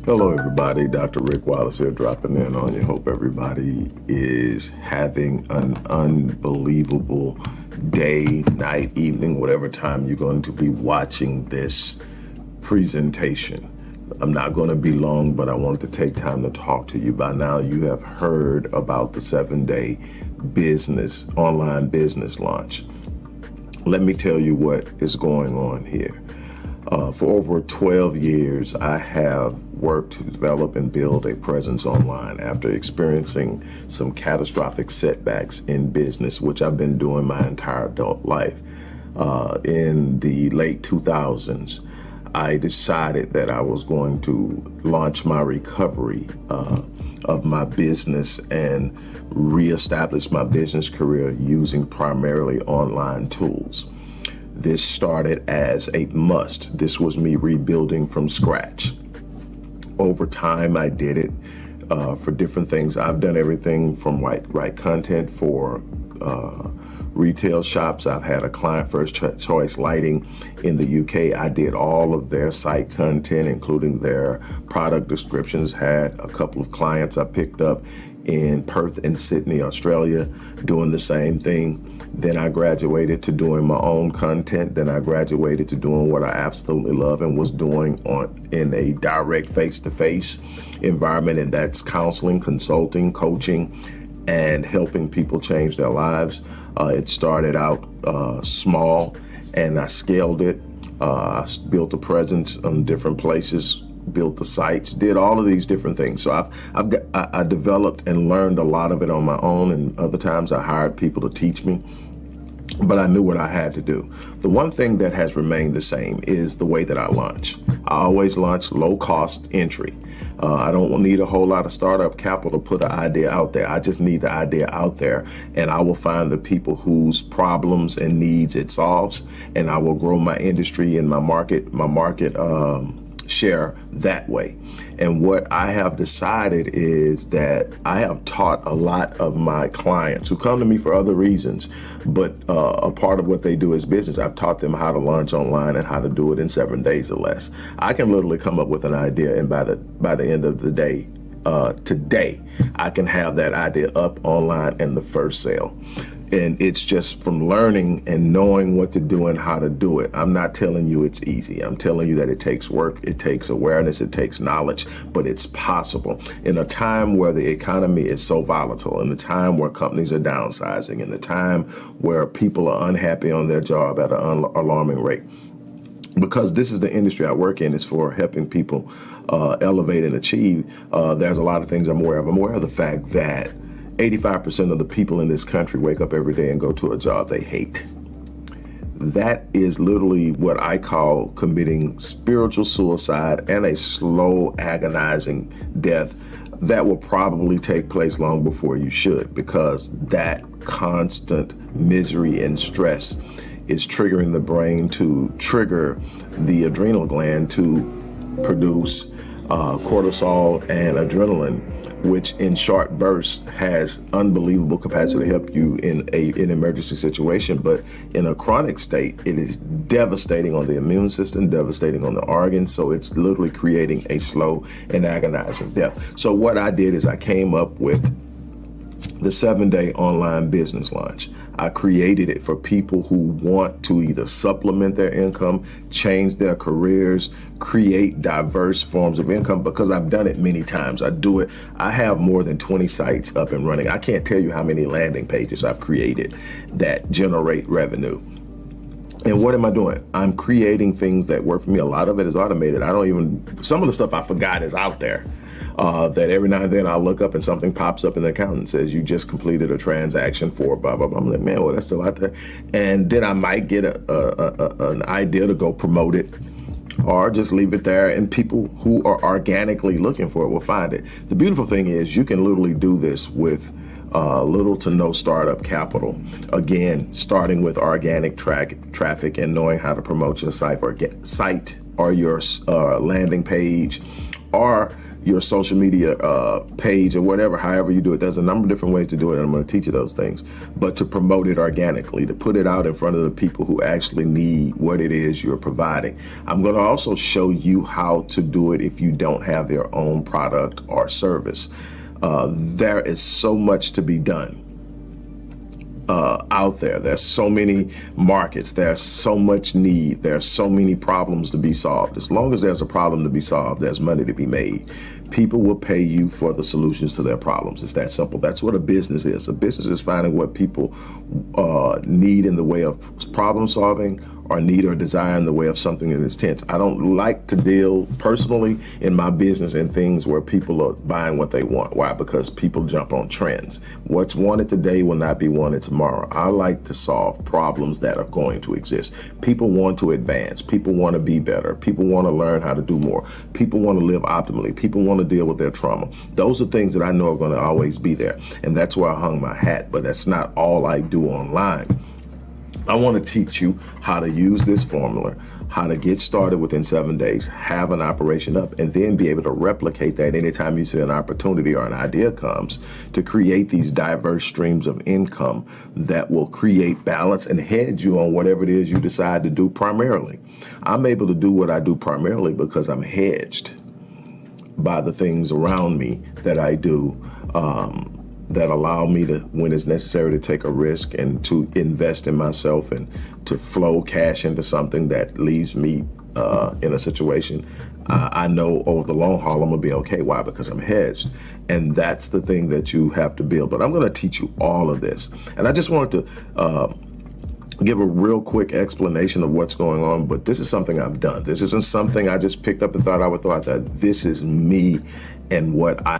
Hello, everybody. Dr. Rick Wallace here, dropping in on you. Hope everybody is having an unbelievable day, night, evening, whatever time you're going to be watching this presentation. I'm not going to be long, but I wanted to take time to talk to you. By now, you have heard about the 7-day online business launch. Let me tell you what is going on here. For over 12 years, I have worked to develop and build a presence online after experiencing some catastrophic setbacks in business, which I've been doing my entire adult life. In the late 2000s, I decided that I was going to launch my recovery of my business and reestablish my business career using primarily online tools. This started as a must. This was me rebuilding from scratch. Over time, I did it for different things. I've done everything from write content for retail shops. I've had a client, First Choice Lighting in the UK. I did all of their site content, including their product descriptions. Had a couple of clients I picked up in Perth and Sydney, Australia, doing the same thing. Then I graduated to doing my own content. Then I graduated to doing what I absolutely love and was doing in a direct face-to-face environment, and that's counseling, consulting, coaching, and helping people change their lives. It started out small, and I scaled it. I built a presence in different places, built the sites, did all of these different things. So I developed and learned a lot of it on my own, and other times I hired people to teach me. But I knew what I had to do. The one thing that has remained the same is the way that I launch. I always launch low cost entry. I don't need a whole lot of startup capital to put an idea out there. I just need the idea out there, and I will find the people whose problems and needs it solves, and I will grow my industry and my market share that way. And what I have decided is that I have taught a lot of my clients who come to me for other reasons, but a part of what they do is business. I've taught them how to launch online and how to do it in 7 days or less. I can literally come up with an idea, and by the end of the day, today, I can have that idea up online and the first sale. And it's just from learning and knowing what to do and how to do it. I'm not telling you it's easy. I'm telling you that it takes work, it takes awareness, it takes knowledge, but it's possible. In a time where the economy is so volatile, in the time where companies are downsizing, in the time where people are unhappy on their job at an alarming rate. Because this is the industry I work in, is for helping people elevate and achieve. There's a lot of things I'm aware of. I'm aware of the fact that 85% of the people in this country wake up every day and go to a job they hate. That is literally what I call committing spiritual suicide and a slow, agonizing death that will probably take place long before you should, because that constant misery and stress is triggering the brain to trigger the adrenal gland to produce cortisol and adrenaline, which in short bursts has unbelievable capacity to help you in an emergency situation. But in a chronic state, it is devastating on the immune system, devastating on the organs. So it's literally creating a slow and agonizing death. So what I did is I came up with the 7-day online business launch. I created it for people who want to either supplement their income, change their careers, create diverse forms of income, because I've done it many times. I do it. I have more than 20 sites up and running. I can't tell you how many landing pages I've created that generate revenue. And what am I doing? I'm creating things that work for me. A lot of it is automated. Some of the stuff I forgot is out there. That every now and then I'll look up and something pops up in the account and says, you just completed a transaction for blah, blah, blah. I'm like, man, well, that's still out there. And then I might get an idea to go promote it, or just leave it there, and people who are organically looking for it will find it. The beautiful thing is you can literally do this with little to no startup capital. Again, starting with organic traffic and knowing how to promote your site or your landing page, or your social media page or whatever, however you do it. There's a number of different ways to do it, and I'm going to teach you those things. But to promote it organically, to put it out in front of the people who actually need what it is you're providing. I'm going to also show you how to do it if you don't have your own product or service. There is so much to be done out there. There's so many markets. There's so much need. There's so many problems to be solved. As long as there's a problem to be solved, there's money to be made. People will pay you for the solutions to their problems. It's that simple. That's what a business is. A business is finding what people need in the way of problem solving, or need or desire in the way of something that is tense. I don't like to deal personally in my business in things where people are buying what they want. Why? Because people jump on trends. What's wanted today will not be wanted tomorrow. I like to solve problems that are going to exist. People want to advance. People want to be better. People want to learn how to do more. People want to live optimally. People want to deal with their trauma. Those are things that I know are going to always be there. And that's where I hung my hat. But that's not all I do online. I want to teach you how to use this formula, how to get started within 7 days, have an operation up, and then be able to replicate that anytime you see an opportunity or an idea comes, to create these diverse streams of income that will create balance and hedge you on whatever it is you decide to do primarily. I'm able to do what I do primarily because I'm hedged by the things around me that I do, that allow me to, when it's necessary, to take a risk and to invest in myself and to flow cash into something that leaves me in a situation I know over the long haul I'm gonna be okay. Why? Because I'm hedged. And that's the thing that you have to build. But I'm gonna teach you all of this. And I just wanted to give a real quick explanation of what's going on, but this is something I've done. This isn't something I just picked up and thought I would throw out there. This is me and what I